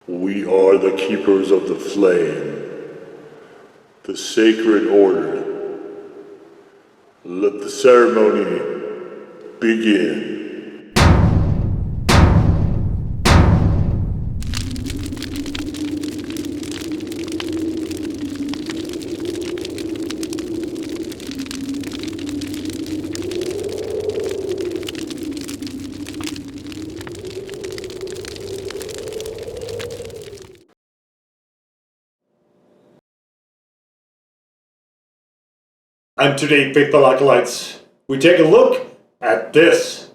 We are the keepers of the flame, the sacred order. Let the ceremony begin. And today, faithful acolytes, we take a look at this.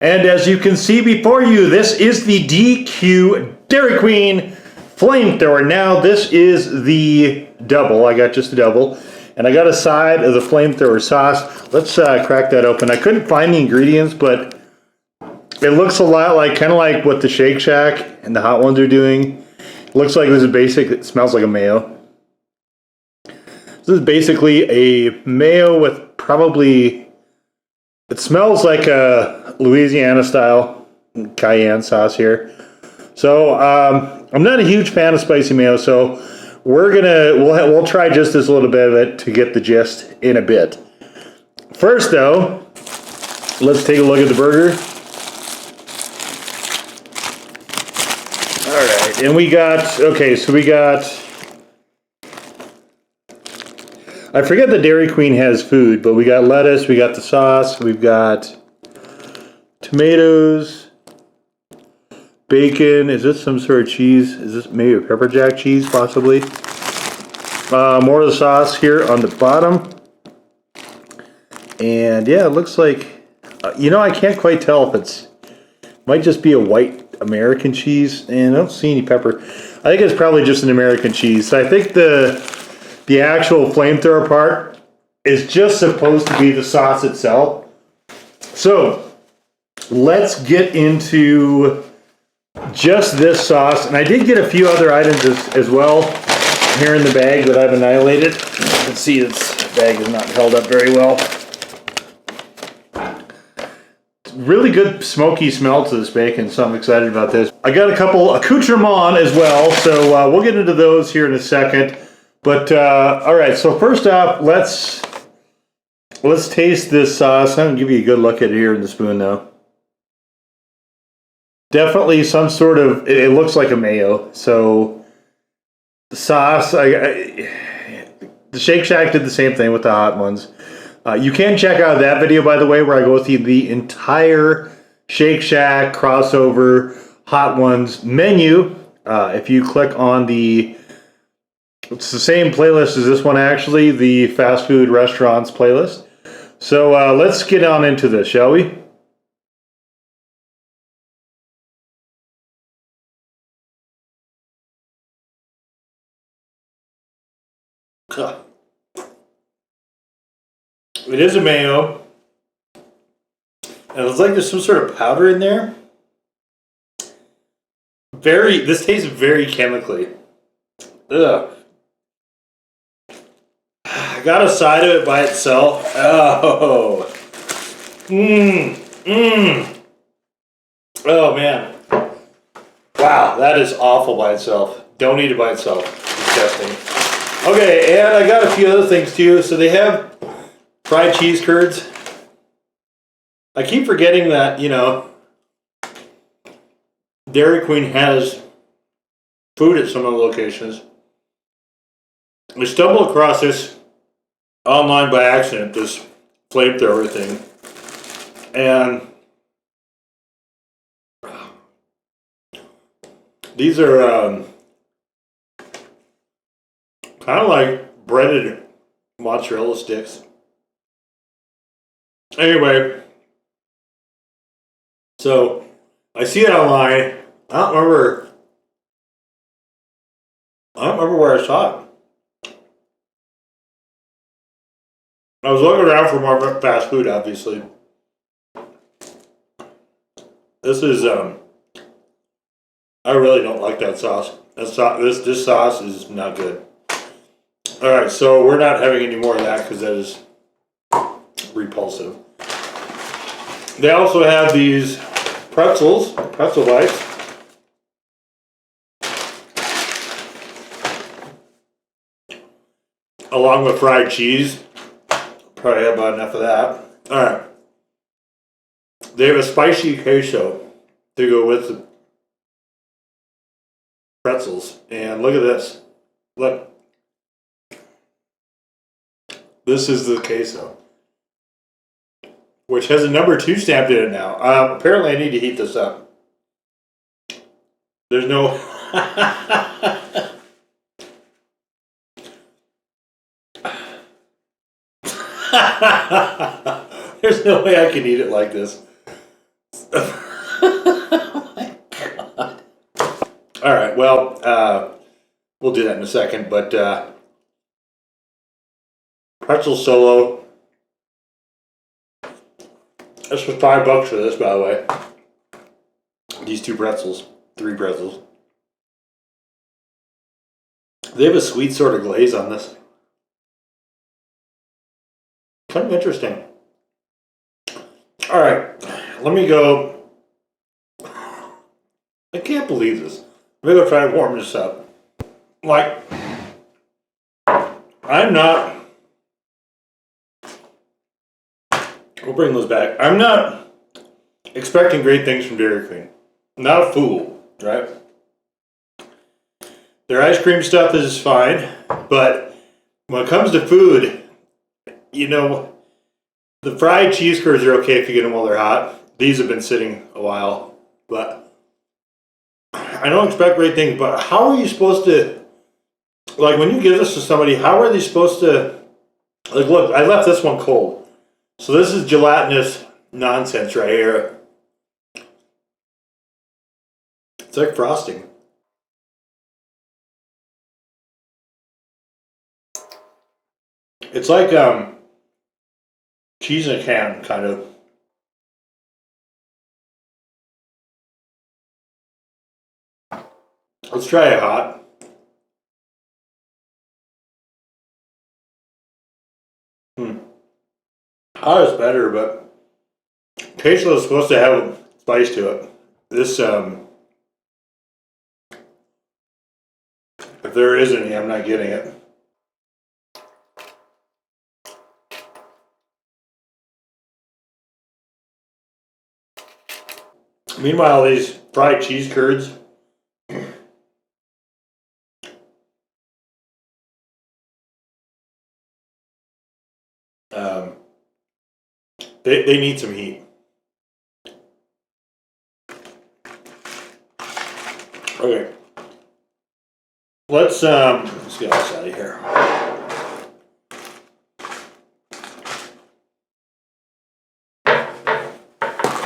And as you can see before you, this is the DQ Dairy Queen Flamethrower. Now, this is the double. I got just the double. And I got a side of the Flamethrower sauce. Let's crack that open. I couldn't find the ingredients, but it looks a lot like, kind of like what the Shake Shack and the Hot Ones are doing. It looks like this is basic. It smells like a mayo. This is basically a mayo with probably, it smells like a Louisiana style cayenne sauce here. So I'm not a huge fan of spicy mayo, so we'll try just this little bit of it to get the gist in a bit. First though, let's take a look at the burger. All right, and we got, I forget the Dairy Queen has food, but we got lettuce, we got the sauce, we've got tomatoes, bacon. Is this some sort of cheese? Is this maybe a pepper jack cheese, possibly? More of the sauce here on the bottom. And yeah, it looks like, I can't quite tell if might just be a white American cheese, and I don't see any pepper. I think it's probably just an American cheese. So I think the actual Flamethrower part is just supposed to be the sauce itself. So let's get into just this sauce. And I did get a few other items as well here in the bag that I've annihilated. You can see this bag is not held up very well. Really good smoky smell to this bacon, so I'm excited about this. I got a couple accoutrements as well, so we'll get into those here in a second. But all right, so first off, let's taste this sauce. I'm gonna give you a good look at it here in the spoon now. Definitely some sort of, it looks like a mayo. So the sauce, the Shake Shack did the same thing with the Hot Ones. You can check out that video, by the way, where I go through the entire Shake Shack crossover Hot Ones menu. If you click on it's the same playlist as this one, actually, the fast food restaurants playlist. So let's get on into this, shall we? It is a mayo. And it's like there's some sort of powder in there. This tastes very chemically. Ugh. I got a side of it by itself. Oh. Oh, man. Wow, that is awful by itself. Don't eat it by itself. Disgusting. Okay, and I got a few other things too. So they have fried cheese curds. I keep forgetting that, Dairy Queen has food at some of the locations. I stumbled across this online by accident, this Flamethrower thing, and these are kind of like breaded mozzarella sticks. Anyway, so I see it online. I don't remember where I saw it. I was looking around for more fast food, obviously. This is, I really don't like that sauce. This sauce is not good. Alright, so we're not having any more of that because that is repulsive. They also have these pretzel bites. along with fried cheese. Probably have about enough of that. Alright. They have a spicy queso to go with the pretzels. And look at this. Look. This is the queso, which has a number 2 stamped in it now. Apparently I need to heat this up. There's no... There's no way I can eat it like this. Oh my god. Alright, well, we'll do that in a second, but pretzel solo. This was $5 for this, by the way. These 2 pretzels, 3 pretzels. They have a sweet sort of glaze on this. Kind of interesting. Alright, let me go. I can't believe this. Let me go try to warm this up. Like, I'm not. We'll bring those back. I'm not expecting great things from Dairy Queen. I'm not a fool, right? Their ice cream stuff is fine, but when it comes to food, you know, the fried cheese curds are okay if you get them while they're hot. These have been sitting a while, but I don't expect great things. But how are you supposed to, like, when you give this to somebody, how are they supposed to, like, look, I left this one cold. So this is gelatinous nonsense right here. It's like frosting. It's like cheese in a can, kind of. Let's try it hot. Hot is better, but queso is supposed to have spice to it. This, if there is any, I'm not getting it. Meanwhile, these fried cheese curds, they need some heat. Okay. Let's get this out of here.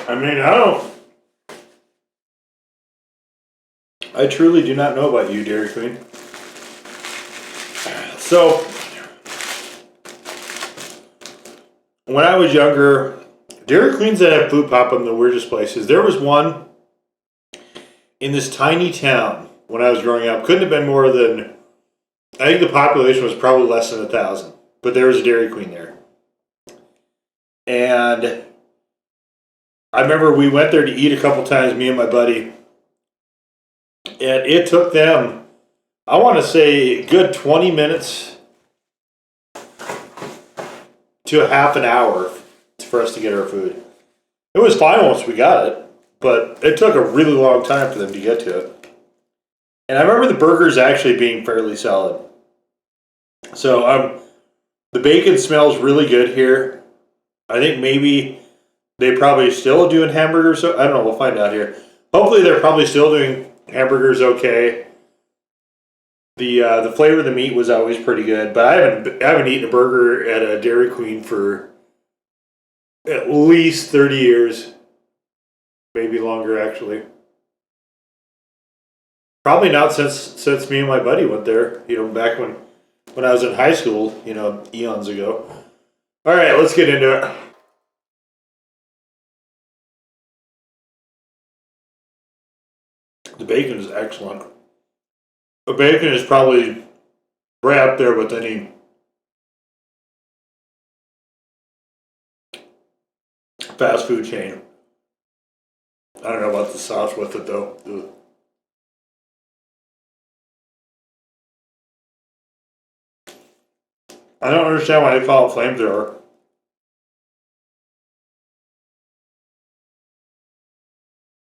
I mean, I truly do not know about you, Dairy Queen. So, when I was younger, Dairy Queens that had food pop up in the weirdest places. There was one in this tiny town when I was growing up. Couldn't have been more than, I think the population was probably less than 1,000. But there was a Dairy Queen there. And I remember we went there to eat a couple times, me and my buddy. And it took them, I want to say, a good 20 minutes to a half an hour for us to get our food. It was fine once we got it, but it took a really long time for them to get to it. And I remember the burgers actually being fairly solid. So the bacon smells really good here. I think maybe they probably still doing hamburgers. So I don't know. We'll find out here. Hopefully they're probably still doing hamburgers okay. The flavor of the meat was always pretty good, but I haven't eaten a burger at a Dairy Queen for at least 30 years, maybe longer actually. Probably not since me and my buddy went there. You know, back when I was in high school. You know, eons ago. All right, let's get into it. The bacon is excellent. The bacon is probably right up there with any fast food chain. I don't know about the sauce with it though. Ugh. I don't understand why they call it flamethrower.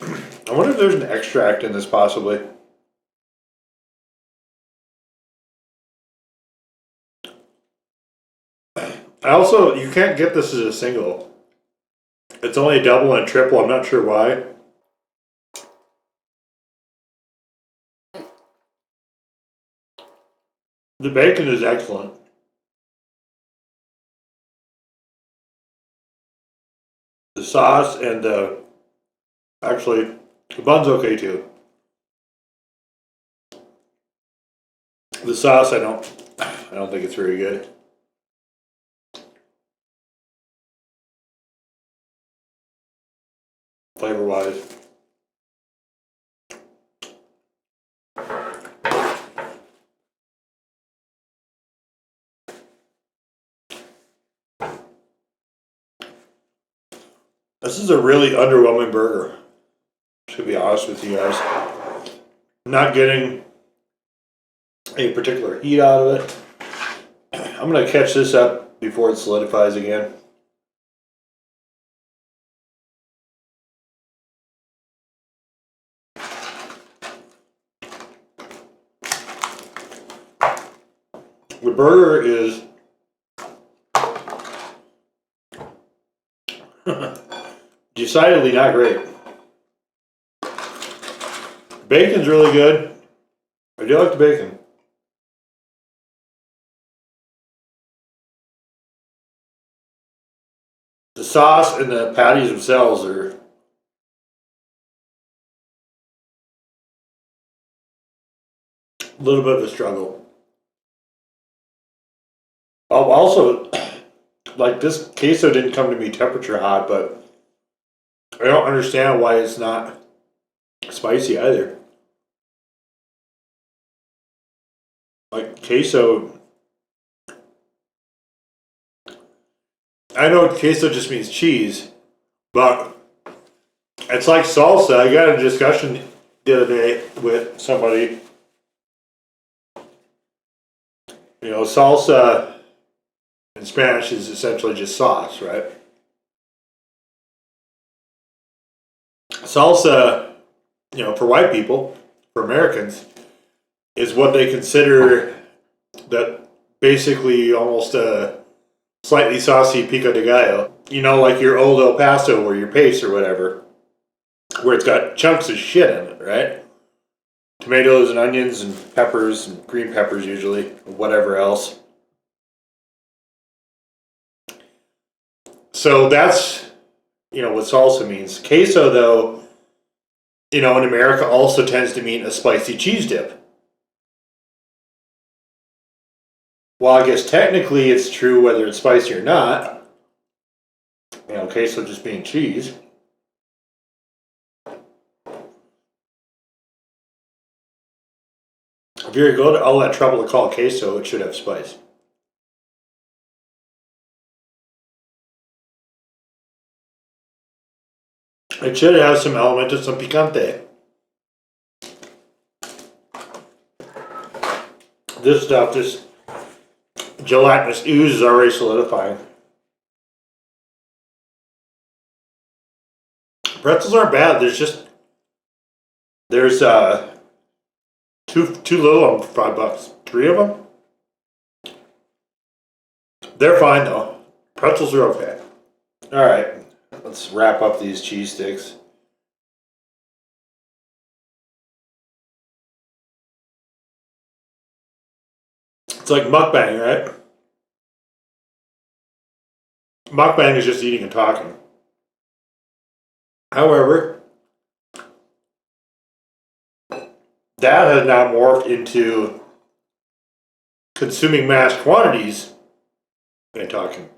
I wonder if there's an extract in this possibly. Also, you can't get this as a single. It's only a double and a triple. I'm not sure why. The bacon is excellent. The sauce and actually, the bun's okay too. The sauce, I don't think it's very good. Flavor wise. This is a really underwhelming burger. To be honest with you guys. I'm not getting a particular heat out of it. I'm gonna catch this up before it solidifies again. The burger is decidedly not great. Bacon's really good. I do like the bacon. The sauce and the patties themselves are a little bit of a struggle. Also, like this queso didn't come to me temperature hot, but I don't understand why it's not spicy either. Like queso, I know queso just means cheese, but it's like salsa. I got a discussion the other day with somebody. You know, salsa in Spanish is essentially just sauce, right? Salsa, you know, for white people, for Americans, is what they consider that basically almost a slightly saucy pico de gallo. You know, like your old El Paso or your pace or whatever, where it's got chunks of shit in it, right? Tomatoes and onions and peppers and green peppers usually, whatever else. So that's, you know, what salsa means. Queso, though, you know, in America also tends to mean a spicy cheese dip. Well, I guess technically it's true whether it's spicy or not. You know, queso just being cheese. If you're going to all that trouble to call it queso, it should have spice. It should have some element of some picante. This stuff, this gelatinous ooze is already solidifying. Pretzels aren't bad. There's too little of them for $5. 3 of them. They're fine though. Pretzels are okay. All right, let's wrap up these cheese sticks. It's like mukbang, right? Mukbang is just eating and talking. However, that has now morphed into consuming mass quantities and talking.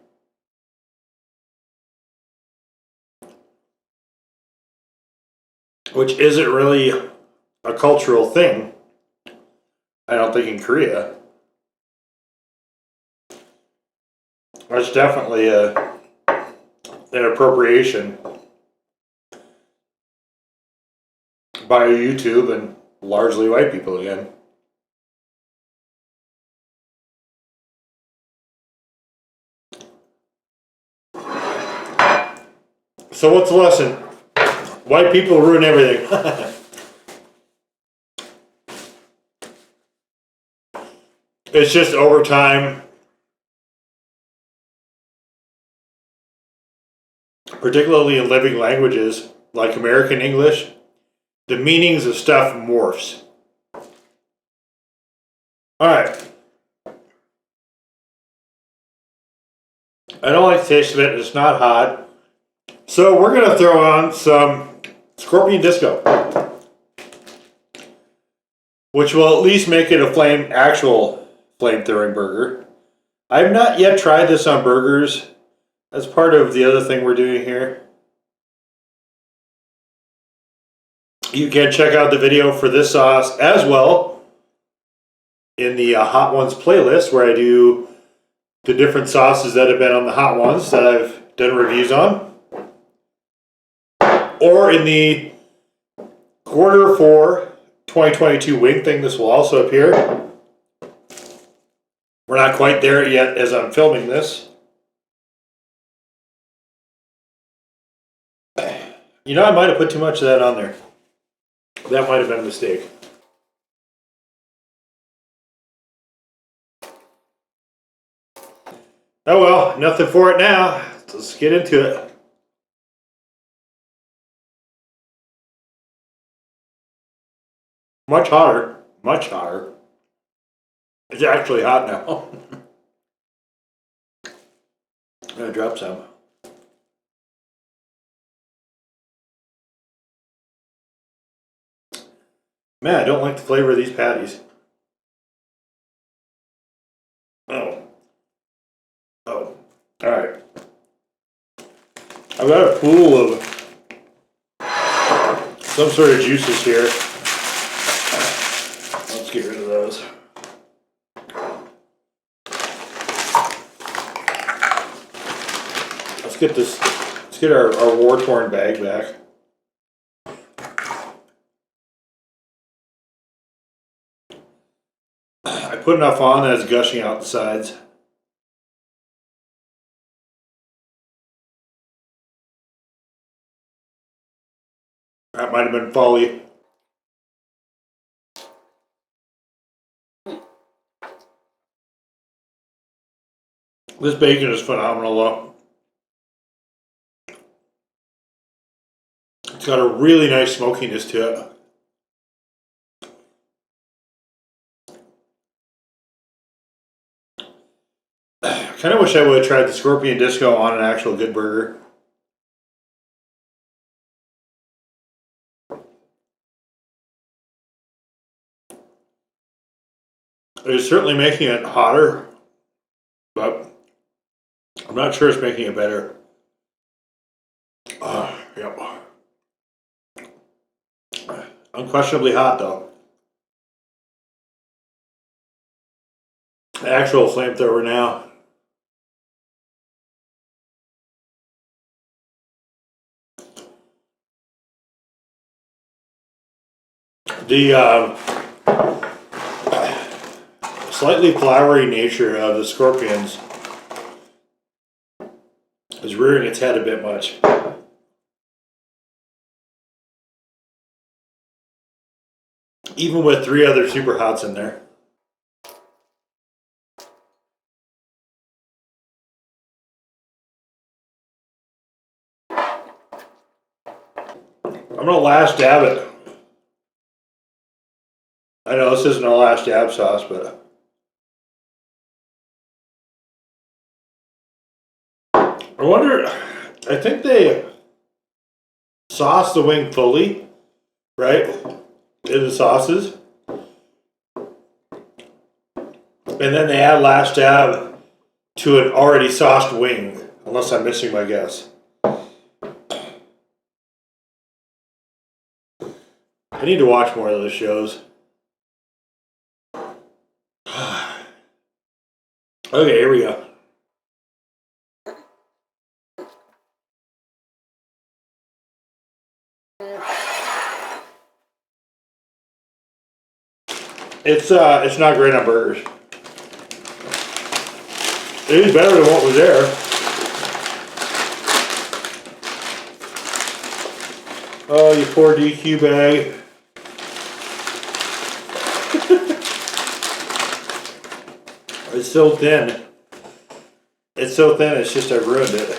Which isn't really a cultural thing, I don't think, in Korea. It's definitely an appropriation by YouTube and largely white people again. So what's the lesson? White people ruin everything. It's just over time, particularly in living languages like American English, the meanings of stuff morphs. Alright. I don't like the taste of it, it's not hot. So we're going to throw on some Scorpion Disco, which will at least make it a actual flamethrowing burger. I have not yet tried this on burgers. That's part of the other thing we're doing here. You can check out the video for this sauce as well in the Hot Ones playlist, where I do the different sauces that have been on the Hot Ones that I've done reviews on. Or in the Q4 2022 wing thing, this will also appear. We're not quite there yet as I'm filming this. You know, I might have put too much of that on there. That might have been a mistake. Oh well, nothing for it now. Let's get into it. Much hotter. Much hotter. It's actually hot now. I'm gonna drop some. Man, I don't like the flavor of these patties. Oh. Oh. Alright. I've got a pool of some sort of juices here. Let's get rid of those. Let's get our war-torn bag back. I put enough on that it's gushing out the sides. That might have been folly. This bacon is phenomenal though. It's got a really nice smokiness to it. I kind of wish I would have tried the Scorpion Disco on an actual good burger. It's certainly making it hotter, but I'm not sure it's making it better. Yep. Unquestionably hot though. The actual flamethrower now. The slightly floury nature of the Scorpions is rearing its head a bit much. Even with 3 other super hots in there. I'm gonna last dab it. I know this isn't our last dab sauce, but I wonder, I think they sauce the wing fully, right? In the sauces. And then they add last dab to an already sauced wing, unless I'm missing my guess. I need to watch more of those shows. Okay, here we go. It's not great on burgers. It is better than what was there. Oh, you poor DQ bag. It's so thin. It's so thin, it's just I've ruined it.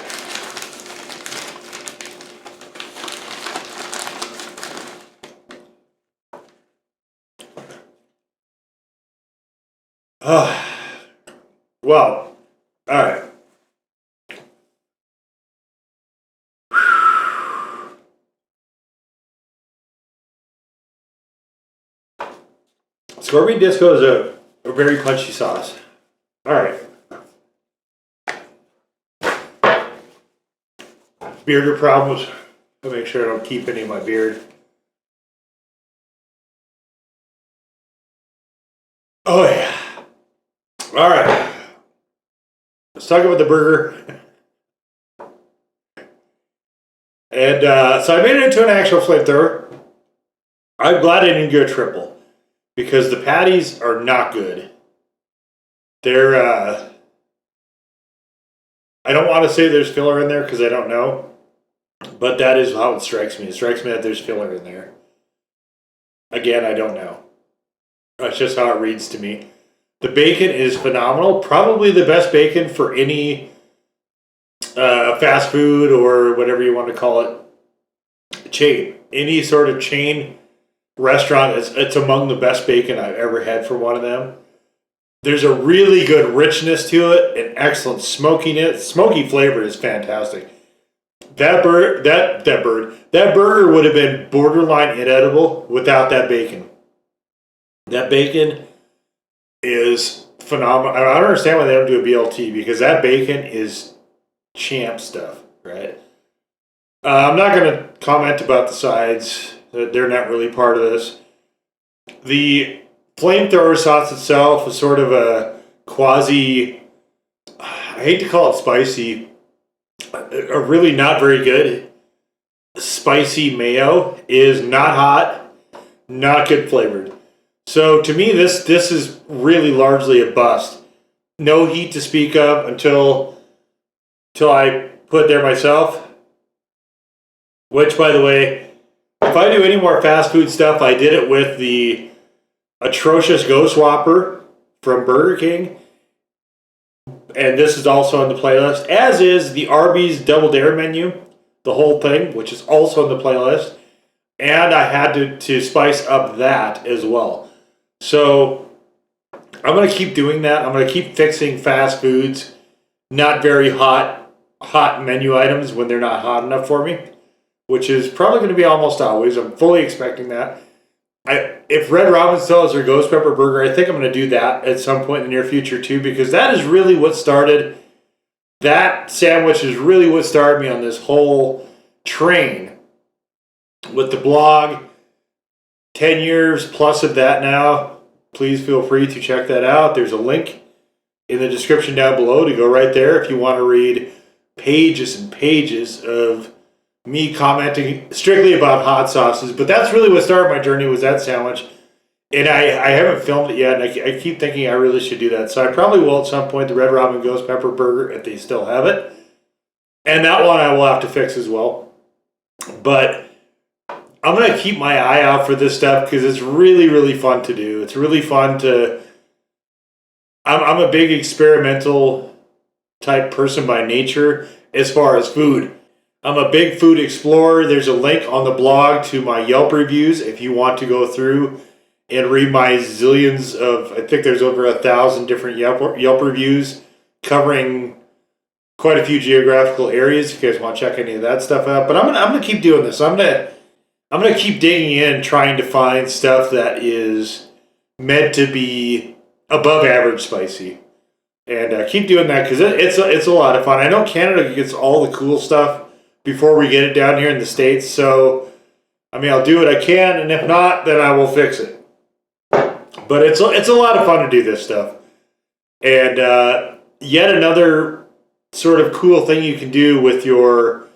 Well, alright. Scorpion Disco is a very punchy sauce. Alright. Bearder problems. I'll make sure I don't keep any of my beard. Oh yeah. Alright. Let's talk about the burger. And so I made it into an actual flamethrower. I'm glad I didn't go triple. Because the patties are not good. They're, I don't want to say there's filler in there because I don't know. But that is how it strikes me. It strikes me that there's filler in there. Again, I don't know. That's just how it reads to me. The bacon is phenomenal. Probably the best bacon for any fast food or whatever you want to call it chain. Any sort of chain restaurant, it's among the best bacon I've ever had from one of them. There's a really good richness to it, an excellent smokiness. Smoky flavor is fantastic. That burger would have been borderline inedible without that bacon. That bacon is phenomenal. I don't understand why they don't do a BLT because that bacon is champ stuff, right? I'm not going to comment about the sides. They're not really part of this. The flamethrower sauce itself is sort of a quasi, I hate to call it spicy, a really not very good spicy mayo. Is not hot, not good flavored. So to me, this is really largely a bust. No heat to speak of until I put it there myself. Which, by the way, if I do any more fast food stuff, I did it with the atrocious Ghost Whopper from Burger King. And this is also on the playlist, as is the Arby's Double Dare menu, the whole thing, which is also on the playlist. And I had to spice up that as well. So I'm going to keep doing that. I'm going to keep fixing fast foods, not very hot menu items when they're not hot enough for me, which is probably going to be almost always. I'm fully expecting that. If Red Robin still has their ghost pepper burger, I think I'm going to do that at some point in the near future too, because that is really what started, that sandwich is really what started me on this whole train with the blog. 10 years plus of that now. Please feel free to check that out. There's a link in the description down below to go right there if you want to read pages and pages of me commenting strictly about hot sauces. But that's really what started my journey, was that sandwich. And I haven't filmed it yet, and I keep thinking I really should do that. So I probably will at some point, the Red Robin Ghost Pepper Burger, if they still have it. And that one I will have to fix as well. But I'm going to keep my eye out for this stuff because it's really, really fun to do. It's really fun to... I'm a big experimental type person by nature as far as food. I'm a big food explorer. There's a link on the blog to my Yelp reviews if you want to go through and read my zillions of... I think there's over 1,000 different Yelp reviews covering quite a few geographical areas if you guys want to check any of that stuff out. But I'm gonna keep doing this. I'm gonna keep digging in, trying to find stuff that is meant to be above average spicy, and keep doing that because it's a lot of fun. I know Canada gets all the cool stuff before we get it down here in the States, so I mean I'll do what I can, and if not, then I will fix it. But it's a lot of fun to do this stuff, and yet another sort of cool thing you can do with your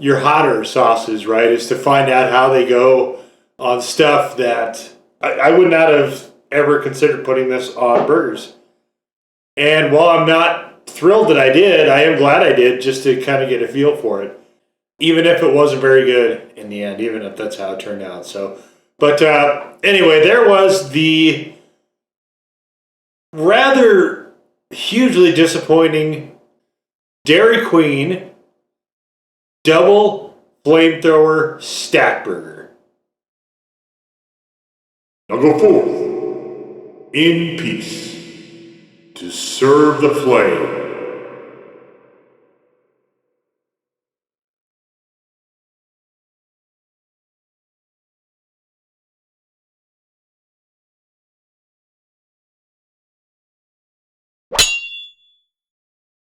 hotter sauces, right, is to find out how they go on stuff that I would not have ever considered putting this on burgers. And while I'm not thrilled that I did, I am glad I did, just to kind of get a feel for it. even if it wasn't very good in the end, even if that's how it turned out. So, but anyway, there was the rather hugely disappointing Dairy Queen double flamethrower Stackburger. Now go forth in peace to serve the flame.